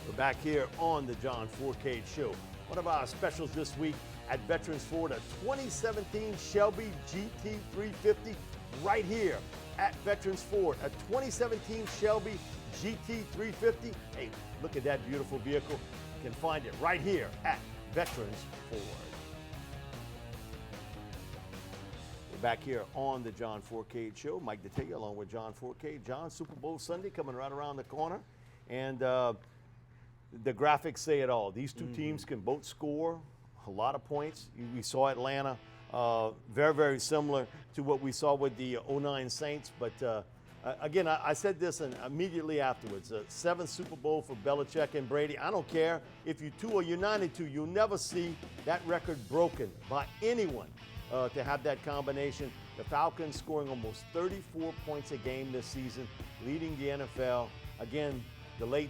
We're back here on the John Fourcade Show. One of our specials this week at Veterans Ford, a 2017 Shelby GT350 right here at Veterans Ford. A 2017 Shelby GT350. Hey, look at that beautiful vehicle. You can find it right here at Veterans Ford. We're back here on the John Fourcade Show. Mike DeTaylor along with John Fourcade. John, Super Bowl Sunday coming right around the corner. And the graphics say it all. These two teams can both score a lot of points. We saw Atlanta very, very similar to what we saw with the 09 Saints. But again, I said this immediately afterwards. Seventh Super Bowl for Belichick and Brady. I don't care if you two or you're 9-2. You'll never see that record broken by anyone to have that combination. The Falcons scoring almost 34 points a game this season, leading the NFL. Again, the late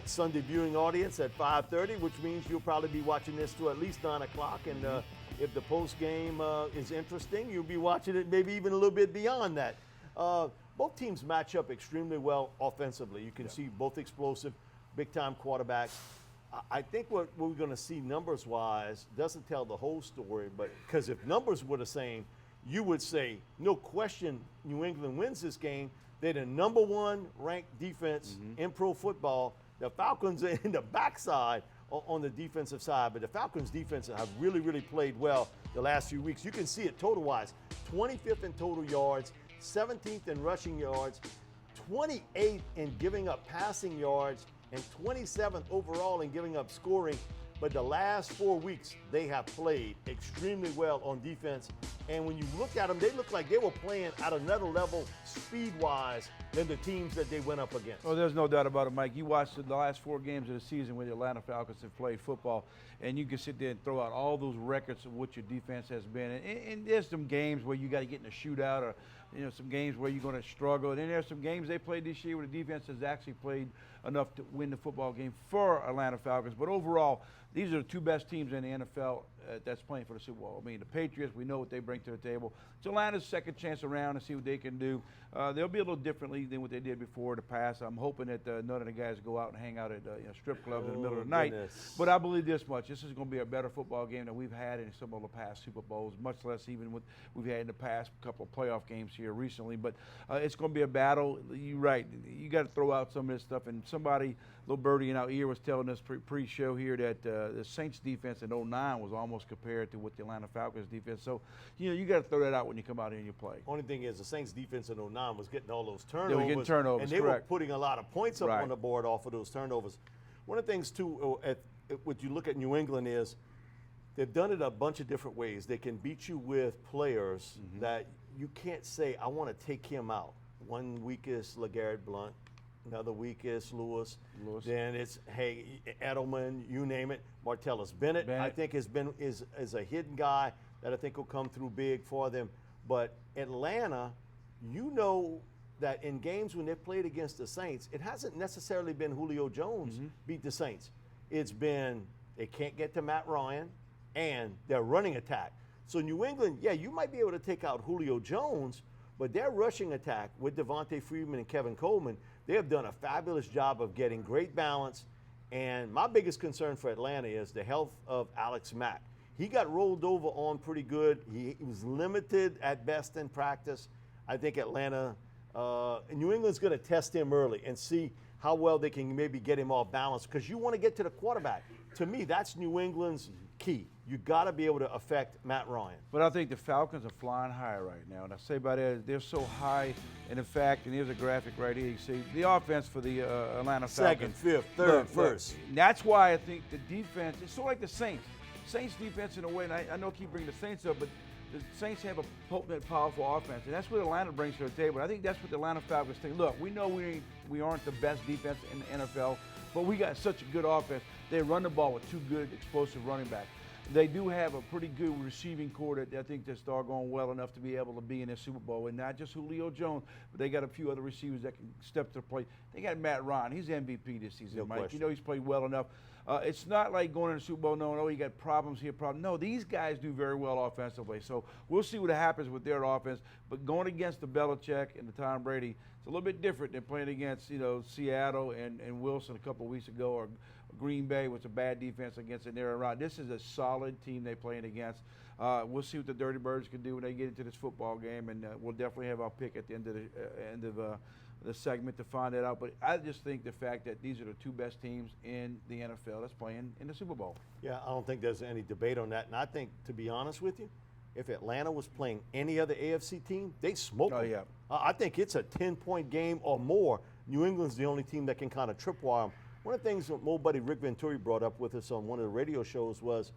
Sunday viewing audience at 5:30, which means you'll probably be watching this to at least 9 o'clock. And if the post game is interesting, you'll be watching it maybe even a little bit beyond that. Both teams match up extremely well offensively. You can see both explosive, big-time quarterbacks. I think what we're going to see numbers-wise doesn't tell the whole story, but because if numbers were the same, you would say, no question, New England wins this game. They're the #1 ranked defense in pro football. The Falcons are in the backside on the defensive side, but the Falcons defense have really, really played well the last few weeks. You can see it total-wise, 25th in total yards, 17th in rushing yards, 28th in giving up passing yards, and 27th overall in giving up scoring. But the last 4 weeks, they have played extremely well on defense. And when you look at them, they look like they were playing at another level speed-wise than the teams that they went up against. Oh, there's no doubt about it, Mike. You watched the last 4 games of the season where the Atlanta Falcons have played football, and you can sit there and throw out all those records of what your defense has been. And there's some games where you got to get in a shootout, or some games where you're going to struggle. And then there's some games they played this year where the defense has actually played enough to win the football game for Atlanta Falcons. But overall, these are the 2 best teams in the NFL that's playing for the Super Bowl. I mean, the Patriots, we know what they bring to the table. It's Atlanta's second chance around to see what they can do. They'll be a little differently than what they did before in the past. I'm hoping that none of the guys go out and hang out at strip clubs in the middle of the night. But I believe this much. This is going to be a better football game than we've had in some of the past Super Bowls, much less even what we've had in the past couple of playoff games here recently. But it's going to be a battle. You're right. You got to throw out some of this stuff. And somebody, little birdie in our ear, was telling us pre-show here that the Saints defense in 09 was almost compared to what the Atlanta Falcons defense. So, you got to throw that out when you come out here and you play. Only thing is the Saints defense in 09 was getting all those turnovers. They were getting turnovers, and they were putting a lot of points up Right. on the board off of those turnovers. One of the things, too, what you look at New England is they've done it a bunch of different ways. They can beat you with players that you can't say, I want to take him out. One week is LeGarrette Blount. Another week is Lewis. Then it's, hey, Edelman, you name it. Martellus Bennett, I think, is a hidden guy that I think will come through big for them. But Atlanta, you know that in games when they've played against the Saints, it hasn't necessarily been Julio Jones beat the Saints. It's been they can't get to Matt Ryan and their running attack. So New England, yeah, you might be able to take out Julio Jones, but their rushing attack with Devontae Freeman and Kevin Coleman, they have done a fabulous job of getting great balance. And my biggest concern for Atlanta is the health of Alex Mack. He got rolled over on pretty good. He was limited at best in practice. I think Atlanta, New England's going to test him early and see how well they can maybe get him off balance, because you want to get to the quarterback. To me, that's New England's key. You got to be able to affect Matt Ryan. But I think the Falcons are flying high right now. And I say by that, they're so high. And in fact, and here's a graphic right here. You see the offense for the Atlanta Falcons. Second, fifth, third, first. That's why I think the defense, it's sort of like the Saints. Saints defense in a way, and I know I keep bringing the Saints up, but the Saints have a potent, powerful offense, and that's what Atlanta brings to the table. I think that's what the Atlanta Falcons think. Look, we know we aren't the best defense in the NFL, but we got such a good offense. They run the ball with 2 good, explosive running backs. They do have a pretty good receiving core that I think that's doggone well enough to be able to be in the Super Bowl. And not just Julio Jones, but they got a few other receivers that can step to the plate. They got Matt Ryan. He's MVP this season, No Mike. question. You know he's played well enough. It's not like going to the Super Bowl, no, you got problems here, problems. No, these guys do very well offensively. So we'll see what happens with their offense. But going against the Belichick and the Tom Brady, it's a little bit different than playing against, Seattle and Wilson a couple of weeks ago, or Green Bay was a bad defense against an Aaron Rodgers. This is a solid team they're playing against. We'll see what the Dirty Birds can do when they get into this football game, and we'll definitely have our pick at the end of the segment to find that out. But I just think the fact that these are the two best teams in the NFL that's playing in the Super Bowl. Yeah, I don't think there's any debate on that. And I think, to be honest with you, if Atlanta was playing any other AFC team, they smoke them. Yeah. I think it's a 10-point game or more. New England's the only team that can kind of tripwire them. One of the things that my old buddy Rick Venturi brought up with us on one of the radio shows was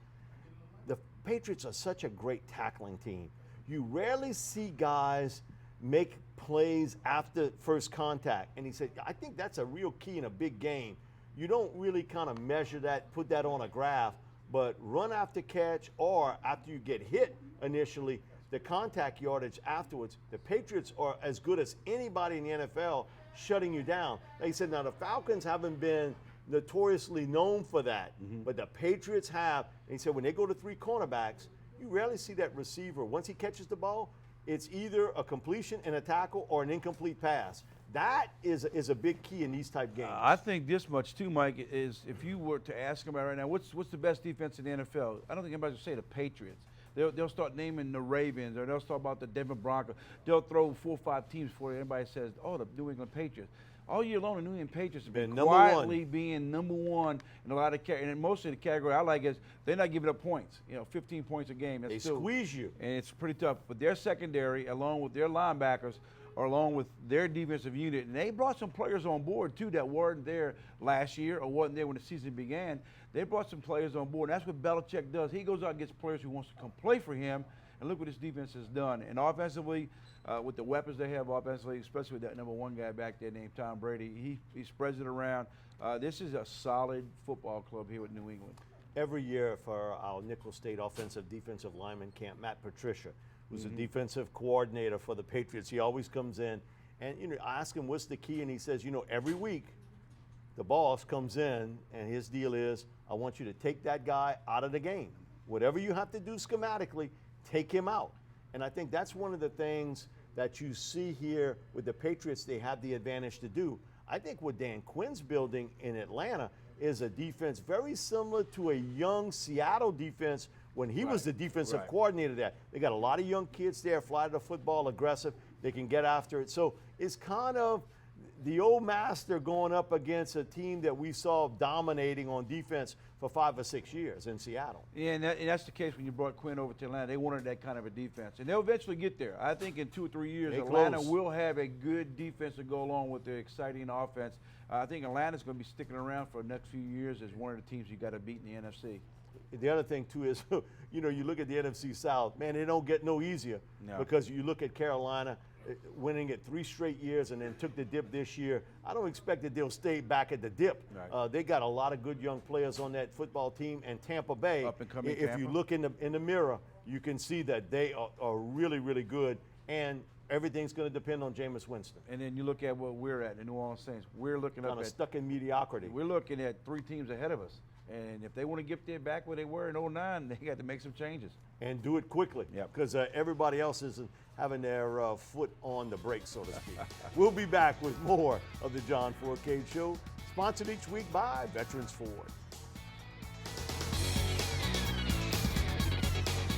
the Patriots are such a great tackling team. You rarely see guys make plays after first contact. And he said, I think that's a real key in a big game. You don't really kind of measure that, put that on a graph, but run after catch or after you get hit initially, the contact yardage afterwards, the Patriots are as good as anybody in the NFL shutting you down. Like he said, now the Falcons haven't been notoriously known for that, but the Patriots have. And he said when they go to three cornerbacks, you rarely see that receiver. Once he catches the ball, it's either a completion and a tackle or an incomplete pass. That is a big key in these type games. I think this much too, Mike, is if you were to ask him right now, what's the best defense in the NFL? I don't think anybody would say the Patriots. They'll start naming the Ravens, or they'll start about the Denver Broncos. They'll throw 4 or 5 teams before anybody says, oh, the New England Patriots. All year long, the New England Patriots have been quietly being number one in a lot of and most of the category I like is they're not giving up points. 15 points a game. They squeeze you. And it's pretty tough. But their secondary, along with their linebackers, or along with their defensive unit, and they brought some players on board too that weren't there last year or wasn't there when the season began. They brought some players on board. And that's what Belichick does. He goes out and gets players who wants to come play for him. And look what this defense has done. And offensively, with the weapons they have offensively, especially with that number one guy back there named Tom Brady, he spreads it around. This is a solid football club here with New England. Every year for our Nickel State offensive defensive lineman camp, Matt Patricia, who's a defensive coordinator for the Patriots, he always comes in and I ask him what's the key, and he says, every week the boss comes in and his deal is, I want you to take that guy out of the game. Whatever you have to do schematically, take him out. And I think that's one of the things that you see here with the Patriots they have the advantage to do. I think what Dan Quinn's building in Atlanta is a defense very similar to a young Seattle defense when he was the defensive coordinator there. They got a lot of young kids there, fly to the football, aggressive. They can get after it. So it's kind of the old master going up against a team that we saw dominating on defense for 5 or 6 years in Seattle. Yeah, and that's the case when you brought Quinn over to Atlanta. They wanted that kind of a defense. And they'll eventually get there. I think in 2 or 3 years, Atlanta will have a good defense to go along with their exciting offense. I think Atlanta's going to be sticking around for the next few years as one of the teams you got to beat in the NFC. The other thing, too, is, you look at the NFC South, man, it don't get no easier. No. Because you look at Carolina winning it 3 straight years and then took the dip this year. I don't expect that they'll stay back at the dip. Right. They got a lot of good young players on that football team. And Tampa Bay, up-and-coming if you look in the mirror, you can see that they are really, really good. And everything's going to depend on Jameis Winston. And then you look at what we're at, the New Orleans Saints. We're looking kind of stuck in mediocrity. We're looking at 3 teams ahead of us. And if they want to get there back where they were in 2009, they got to make some changes. And do it quickly. Because everybody else is having their foot on the brakes, so to speak. We'll be back with more of the John Fourcade Show, sponsored each week by Veterans Ford.